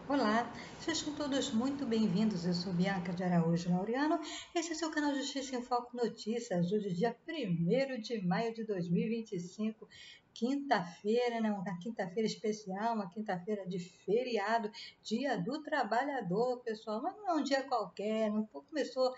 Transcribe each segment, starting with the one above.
Olá, sejam todos muito bem-vindos. Eu sou Bianca de Araújo Laureano. Esse é seu canal Justiça em Foco Notícias. Hoje, dia 1º de maio de 2025, quinta-feira, né? Uma quinta-feira especial, uma quinta-feira de feriado, Dia do Trabalhador, pessoal. Mas não é um dia qualquer, não começou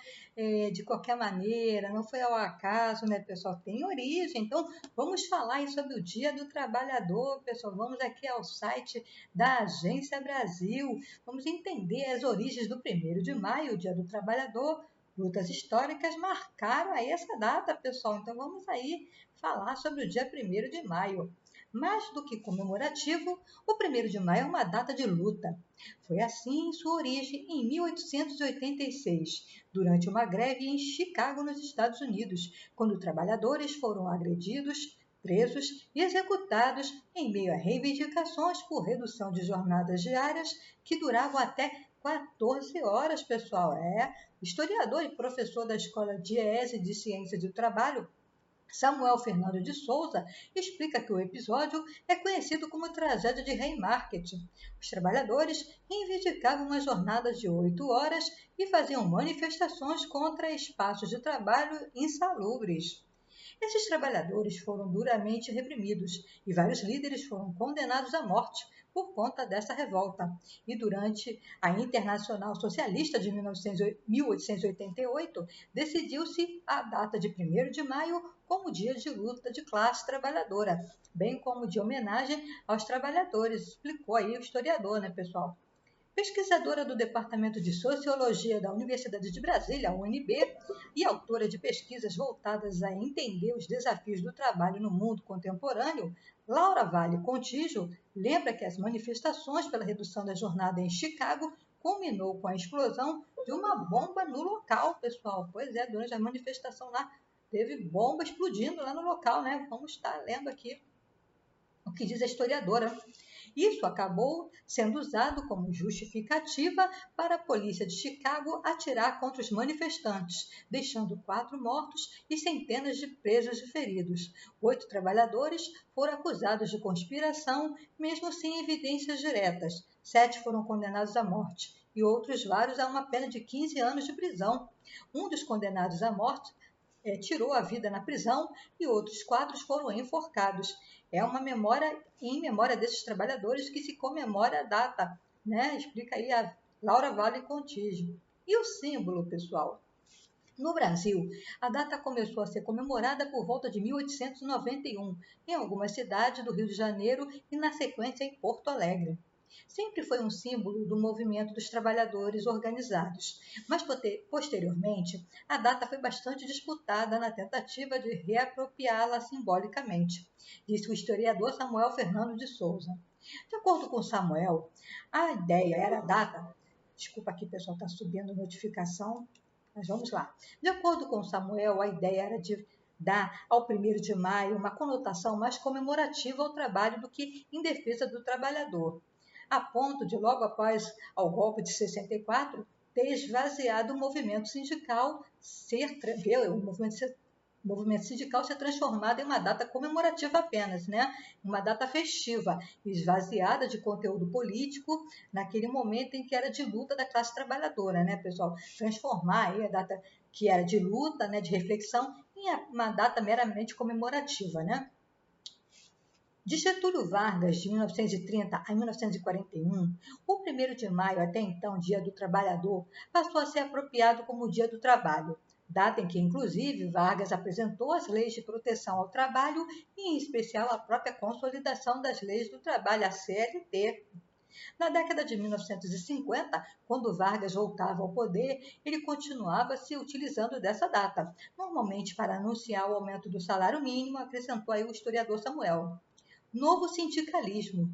de qualquer maneira, não foi ao acaso, né, pessoal? Tem origem. Então, vamos falar aí sobre o Dia do Trabalhador, pessoal. Vamos aqui ao site da Agência Brasil. Vamos entender as origens do 1º de maio, Dia do Trabalhador. Lutas históricas marcaram aí essa data, pessoal. Então vamos aí falar sobre o dia 1º de maio. Mais do que comemorativo, o 1º de maio é uma data de luta. Foi assim em sua origem em 1886, durante uma greve em Chicago, nos Estados Unidos, quando trabalhadores foram agredidos, presos e executados em meio a reivindicações por redução de jornadas diárias que duravam até 14 horas, pessoal. Historiador e professor da Escola Diese de Ciência do Trabalho, Samuel Fernando de Souza, explica que o episódio é conhecido como tragédia de Haymarket. Os trabalhadores reivindicavam uma jornada de 8 horas e faziam manifestações contra espaços de trabalho insalubres. Esses trabalhadores foram duramente reprimidos e vários líderes foram condenados à morte por conta dessa revolta. E durante a Internacional Socialista de 1888, decidiu-se a data de 1º de maio como dia de luta de classe trabalhadora, bem como de homenagem aos trabalhadores, explicou aí o historiador, né, pessoal? Pesquisadora do Departamento de Sociologia da Universidade de Brasília, UNB, e autora de pesquisas voltadas a entender os desafios do trabalho no mundo contemporâneo, Laura Vale Contígio lembra que as manifestações pela redução da jornada em Chicago culminou com a explosão de uma bomba no local, pessoal. Pois é, durante a manifestação lá, teve bomba explodindo lá no local, né? Vamos estar lendo aqui o que diz a historiadora. Isso acabou sendo usado como justificativa para a polícia de Chicago atirar contra os manifestantes, deixando 4 mortos e centenas de presos e feridos. 8 trabalhadores foram acusados de conspiração, mesmo sem evidências diretas. 7 foram condenados à morte e outros vários a uma pena de 15 anos de prisão. Um dos condenados à morte tirou a vida na prisão e outros 4 foram enforcados. É uma memória em memória desses trabalhadores que se comemora a data, né? Explica aí a Laura Vale Contígio. E o símbolo, pessoal? No Brasil, a data começou a ser comemorada por volta de 1891, em algumas cidades do Rio de Janeiro e, na sequência, em Porto Alegre. Sempre foi um símbolo do movimento dos trabalhadores organizados, mas posteriormente a data foi bastante disputada na tentativa de reapropriá-la simbolicamente, disse o historiador Samuel Fernando de Souza. De acordo com Samuel, a ideia era a data. Desculpa aqui, pessoal, está subindo notificação, mas vamos lá. De acordo com Samuel, a ideia era de dar ao 1º de maio uma conotação mais comemorativa ao trabalho do que em defesa do trabalhador, a ponto de, logo após o golpe de 64, ter esvaziado o movimento sindical o movimento sindical ser transformado em uma data comemorativa apenas, né? Uma data festiva, esvaziada de conteúdo político, naquele momento em que era de luta da classe trabalhadora, né, pessoal? Transformar aí a data que era de luta, né, de reflexão, em uma data meramente comemorativa, né? De Getúlio Vargas, de 1930 a 1941, o 1º de maio, até então Dia do Trabalhador, passou a ser apropriado como Dia do Trabalho, data em que, inclusive, Vargas apresentou as leis de proteção ao trabalho e, em especial, a própria consolidação das leis do trabalho, a CLT. Na década de 1950, quando Vargas voltava ao poder, ele continuava se utilizando dessa data, normalmente para anunciar o aumento do salário mínimo, acrescentou aí o historiador Samuel. Novo sindicalismo.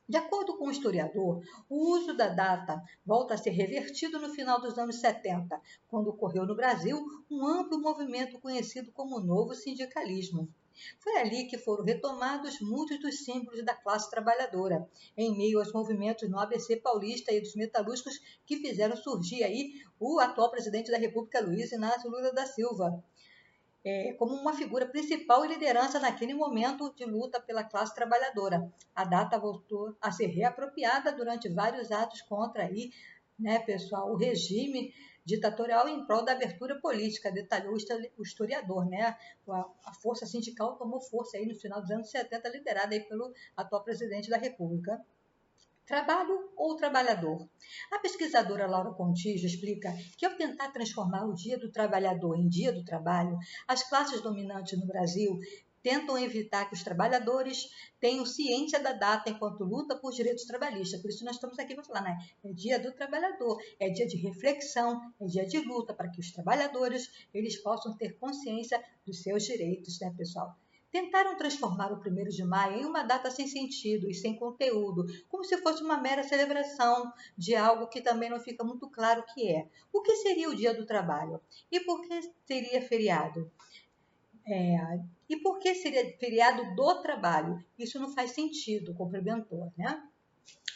De acordo com o historiador, o uso da data volta a ser revertido no final dos anos 70, quando ocorreu no Brasil um amplo movimento conhecido como Novo Sindicalismo. Foi ali que foram retomados muitos dos símbolos da classe trabalhadora, em meio aos movimentos no ABC paulista e dos metalúrgicos que fizeram surgir aí o atual presidente da República, Luiz Inácio Lula da Silva. como uma figura principal e liderança naquele momento de luta pela classe trabalhadora. A data voltou a ser reapropriada durante vários atos contra aí, né, pessoal, o regime ditatorial em prol da abertura política, detalhou o historiador, né? A força sindical tomou força aí no final dos anos 70, liderada aí pelo atual presidente da República. Trabalho ou trabalhador? A pesquisadora Laura Contígio explica que, ao tentar transformar o Dia do Trabalhador em Dia do Trabalho, as classes dominantes no Brasil tentam evitar que os trabalhadores tenham ciência da data enquanto luta por direitos trabalhistas. Por isso nós estamos aqui para falar, né? É Dia do Trabalhador, é dia de reflexão, é dia de luta para que os trabalhadores eles possam ter consciência dos seus direitos, né, pessoal? Tentaram transformar o 1º de maio em uma data sem sentido e sem conteúdo, como se fosse uma mera celebração de algo que também não fica muito claro o que é. O que seria o Dia do Trabalho? E por que seria feriado? E por que seria feriado do trabalho? Isso não faz sentido, complementou, né?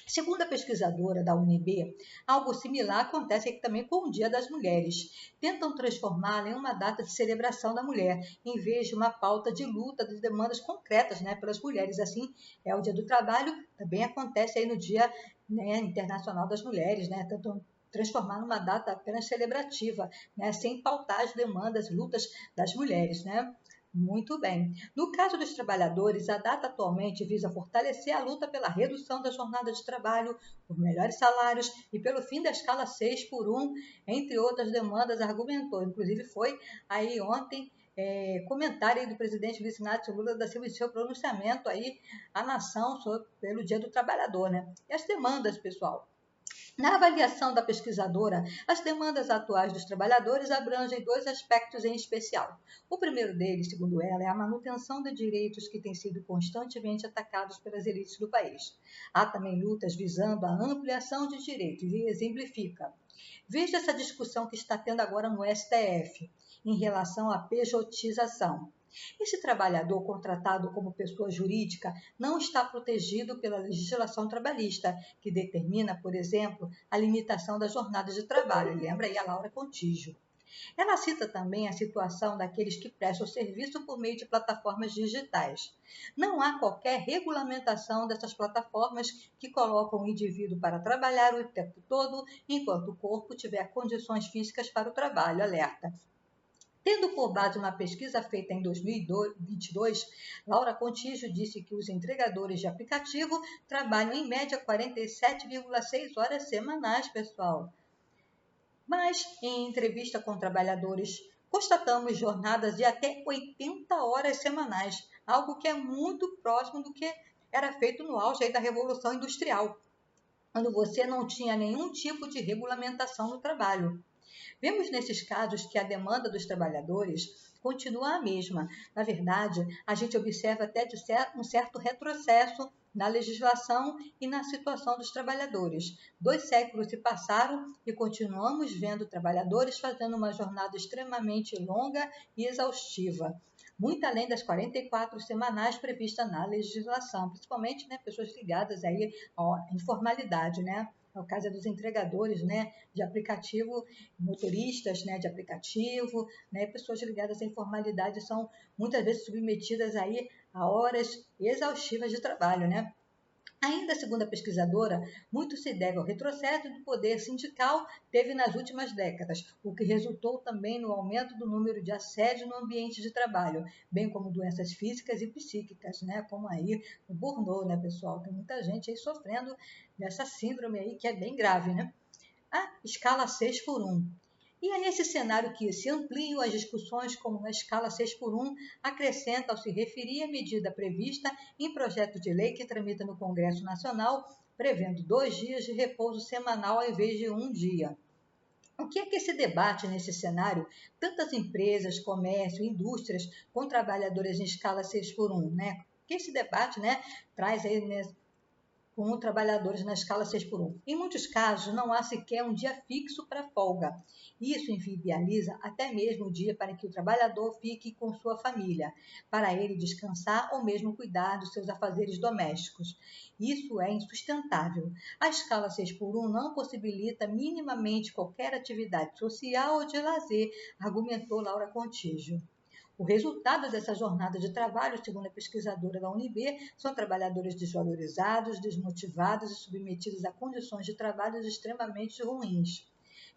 Segundo a pesquisadora da UNB, algo similar acontece aqui também com o Dia das Mulheres. Tentam transformá-la em uma data de celebração da mulher, em vez de uma pauta de luta das demandas concretas, né, pelas mulheres. Assim, é o Dia do Trabalho, também acontece aí no Dia, né, Internacional das Mulheres, né? Tentam transformar numa data apenas celebrativa, né, sem pautar as demandas, lutas das mulheres, né? Muito bem. No caso dos trabalhadores, a data atualmente visa fortalecer a luta pela redução da jornada de trabalho, por melhores salários e pelo fim da escala 6x1, entre outras demandas, argumentou. Inclusive foi aí ontem comentário aí do presidente Luiz Inácio Lula da Silva em seu pronunciamento aí à nação pelo Dia do Trabalhador, né? E as demandas, pessoal. Na avaliação da pesquisadora, as demandas atuais dos trabalhadores abrangem 2 aspectos em especial. O primeiro deles, segundo ela, é a manutenção de direitos que têm sido constantemente atacados pelas elites do país. Há também lutas visando a ampliação de direitos e exemplifica. Veja essa discussão que está tendo agora no STF em relação à pejotização. Esse trabalhador contratado como pessoa jurídica não está protegido pela legislação trabalhista, que determina, por exemplo, a limitação da jornada de trabalho. Lembra aí a Laura Contígio. Ela cita também a situação daqueles que prestam serviço por meio de plataformas digitais. Não há qualquer regulamentação dessas plataformas que colocam o indivíduo para trabalhar o tempo todo, enquanto o corpo tiver condições físicas para o trabalho, alerta. Tendo por base uma pesquisa feita em 2022, Laura Contígio disse que os entregadores de aplicativo trabalham em média 47,6 horas semanais, pessoal. Mas, em entrevista com trabalhadores, constatamos jornadas de até 80 horas semanais, algo que é muito próximo do que era feito no auge da Revolução Industrial, quando você não tinha nenhum tipo de regulamentação no trabalho. Vemos nesses casos que a demanda dos trabalhadores continua a mesma. Na verdade, a gente observa até um certo retrocesso na legislação e na situação dos trabalhadores. 2 séculos se passaram e continuamos vendo trabalhadores fazendo uma jornada extremamente longa e exaustiva, muito além das 44 semanais previstas na legislação, principalmente, né, pessoas ligadas aí à informalidade, né? No caso dos entregadores, né, de aplicativo, motoristas, né, de aplicativo, né, pessoas ligadas à informalidade são muitas vezes submetidas aí a horas exaustivas de trabalho, né? Ainda segundo a pesquisadora, muito se deve ao retrocesso do poder sindical teve nas últimas décadas, o que resultou também no aumento do número de assédio no ambiente de trabalho, bem como doenças físicas e psíquicas, né, como aí o burnout, né, pessoal? Tem muita gente aí sofrendo dessa síndrome aí que é bem grave, né? A escala 6x1. E é nesse cenário que se ampliam as discussões como na escala 6x1 acrescenta ao se referir à medida prevista em projeto de lei que tramita no Congresso Nacional, prevendo 2 dias de repouso semanal ao invés de 1 dia. O que é que esse debate nesse cenário? Tantas empresas, comércio, indústrias com trabalhadores em escala 6x1, né? Que esse debate, né, traz aí com trabalhadores na escala 6x1. Em muitos casos, não há sequer um dia fixo para folga. Isso inviabiliza até mesmo o dia para que o trabalhador fique com sua família, para ele descansar ou mesmo cuidar dos seus afazeres domésticos. Isso é insustentável. A escala 6x1 não possibilita minimamente qualquer atividade social ou de lazer, argumentou Laura Contígio. O resultado dessa jornada de trabalho, segundo a pesquisadora da UNB, são trabalhadores desvalorizados, desmotivados e submetidos a condições de trabalho extremamente ruins.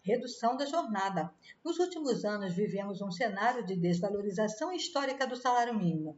Redução da jornada. Nos últimos anos, vivemos um cenário de desvalorização histórica do salário mínimo.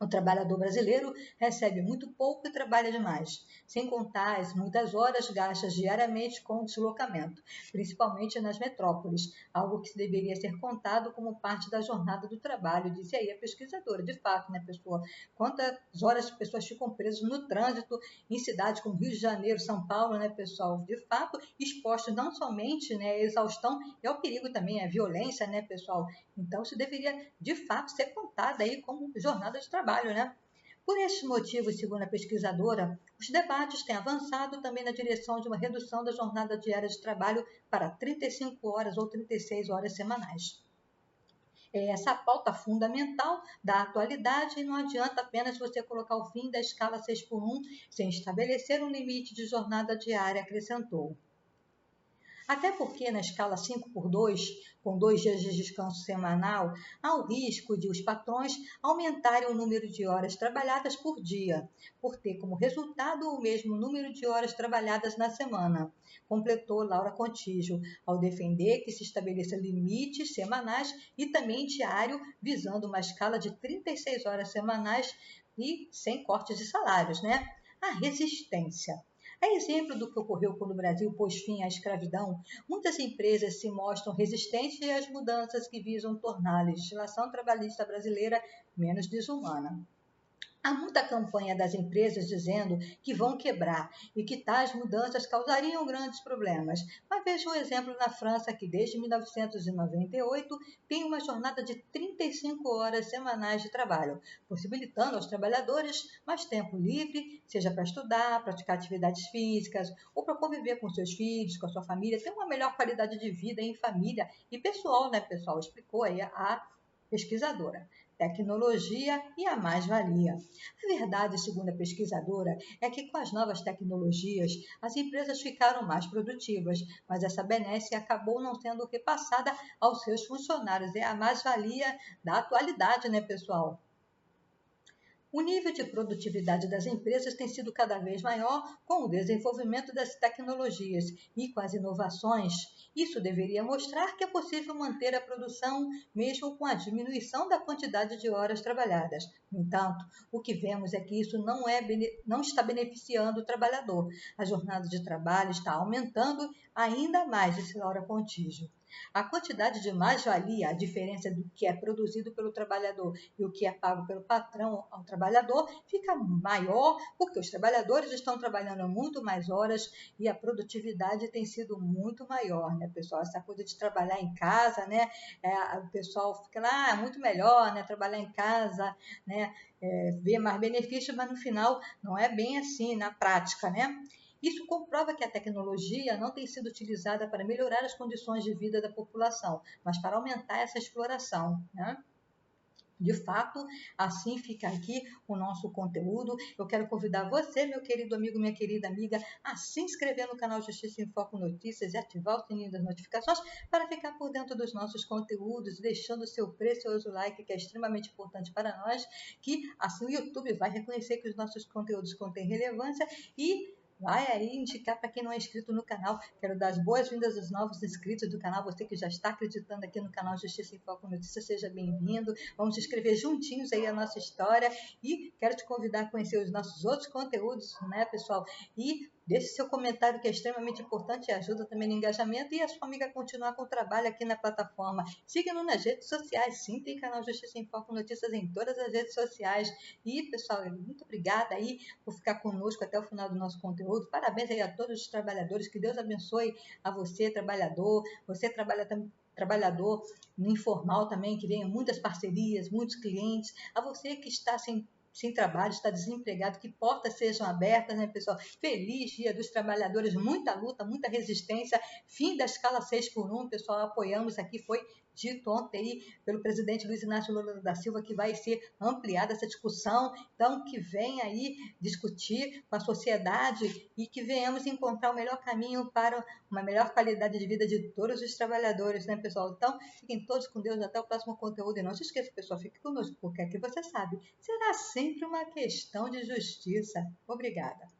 O trabalhador brasileiro recebe muito pouco e trabalha demais, sem contar as muitas horas gastas diariamente com o deslocamento, principalmente nas metrópoles, algo que deveria ser contado como parte da jornada do trabalho, disse aí a pesquisadora. De fato, né, pessoa? Quantas horas as pessoas ficam presas no trânsito em cidades como Rio de Janeiro, São Paulo, né, pessoal? De fato, expostos não somente, né, à exaustão e ao perigo também, à violência, né, pessoal? Então, isso deveria, de fato, ser contado aí como jornada de trabalho, né? Por estes motivos, segundo a pesquisadora, os debates têm avançado também na direção de uma redução da jornada diária de trabalho para 35 horas ou 36 horas semanais. É essa a pauta fundamental da atualidade e não adianta apenas você colocar o fim da escala 6x1 sem estabelecer um limite de jornada diária, acrescentou. Até porque na escala 5x2, com 2 dias de descanso semanal, há o risco de os patrões aumentarem o número de horas trabalhadas por dia, por ter como resultado o mesmo número de horas trabalhadas na semana, completou Laura Contígio, ao defender que se estabeleça limites semanais e também diário, visando uma escala de 36 horas semanais e sem cortes de salários, né? A resistência. A exemplo do que ocorreu quando o Brasil pôs fim à escravidão, muitas empresas se mostram resistentes às mudanças que visam tornar a legislação trabalhista brasileira menos desumana. Há muita campanha das empresas dizendo que vão quebrar e que tais mudanças causariam grandes problemas. Mas veja o exemplo na França, que desde 1998 tem uma jornada de 35 horas semanais de trabalho, possibilitando aos trabalhadores mais tempo livre, seja para estudar, praticar atividades físicas ou para conviver com seus filhos, com a sua família, ter uma melhor qualidade de vida em família e pessoal, né, pessoal? Explicou aí a pesquisadora. Tecnologia e a mais-valia. A verdade, segundo a pesquisadora, é que com as novas tecnologias, as empresas ficaram mais produtivas, mas essa benesse acabou não sendo repassada aos seus funcionários. É a mais-valia da atualidade, né, pessoal? O nível de produtividade das empresas tem sido cada vez maior com o desenvolvimento das tecnologias e com as inovações. Isso deveria mostrar que é possível manter a produção mesmo com a diminuição da quantidade de horas trabalhadas. No entanto, o que vemos é que isso não está beneficiando o trabalhador. A jornada de trabalho está aumentando ainda mais, disse Laura Contígio. A quantidade de mais-valia, a diferença do que é produzido pelo trabalhador e o que é pago pelo patrão ao trabalhador, fica maior porque os trabalhadores estão trabalhando muito mais horas e a produtividade tem sido muito maior, né, pessoal? Essa coisa de trabalhar em casa, né? O pessoal fica lá, é muito melhor, né? Trabalhar em casa, né? Ver mais benefícios, mas no final não é bem assim na prática, né? Isso comprova que a tecnologia não tem sido utilizada para melhorar as condições de vida da população, mas para aumentar essa exploração, né? De fato, assim fica aqui o nosso conteúdo. Eu quero convidar você, meu querido amigo, minha querida amiga, a se inscrever no canal Justiça em Foco Notícias e ativar o sininho das notificações para ficar por dentro dos nossos conteúdos, deixando o seu precioso like, que é extremamente importante para nós, que assim o YouTube vai reconhecer que os nossos conteúdos contêm relevância e vai aí indicar para quem não é inscrito no canal. Quero dar as boas-vindas aos novos inscritos do canal. Você que já está acreditando aqui no canal Justiça em Foco Notícias, seja bem-vindo. Vamos escrever juntinhos aí a nossa história e quero te convidar a conhecer os nossos outros conteúdos, né, pessoal? E deixe seu comentário, que é extremamente importante e ajuda também no engajamento e a sua amiga continuar com o trabalho aqui na plataforma. Siga-nos nas redes sociais. Sim, tem canal Justiça em Foco Notícias em todas as redes sociais. E, pessoal, muito obrigada aí por ficar conosco até o final do nosso conteúdo. Parabéns aí a todos os trabalhadores. Que Deus abençoe a você, trabalhador. Você trabalhador no informal também, que venha muitas parcerias, muitos clientes. A você que está sem trabalho, está desempregado, que portas sejam abertas, né, pessoal? Feliz Dia dos Trabalhadores, muita luta, muita resistência, fim da escala 6x1, pessoal, apoiamos aqui, foi dito ontem aí pelo presidente Luiz Inácio Lula da Silva, que vai ser ampliada essa discussão, então que venha aí discutir com a sociedade e que venhamos encontrar o melhor caminho para uma melhor qualidade de vida de todos os trabalhadores, né, pessoal? Então, fiquem todos com Deus, até o próximo conteúdo. E não se esqueça, pessoal, fique conosco, porque aqui você sabe, será sempre uma questão de justiça. Obrigada.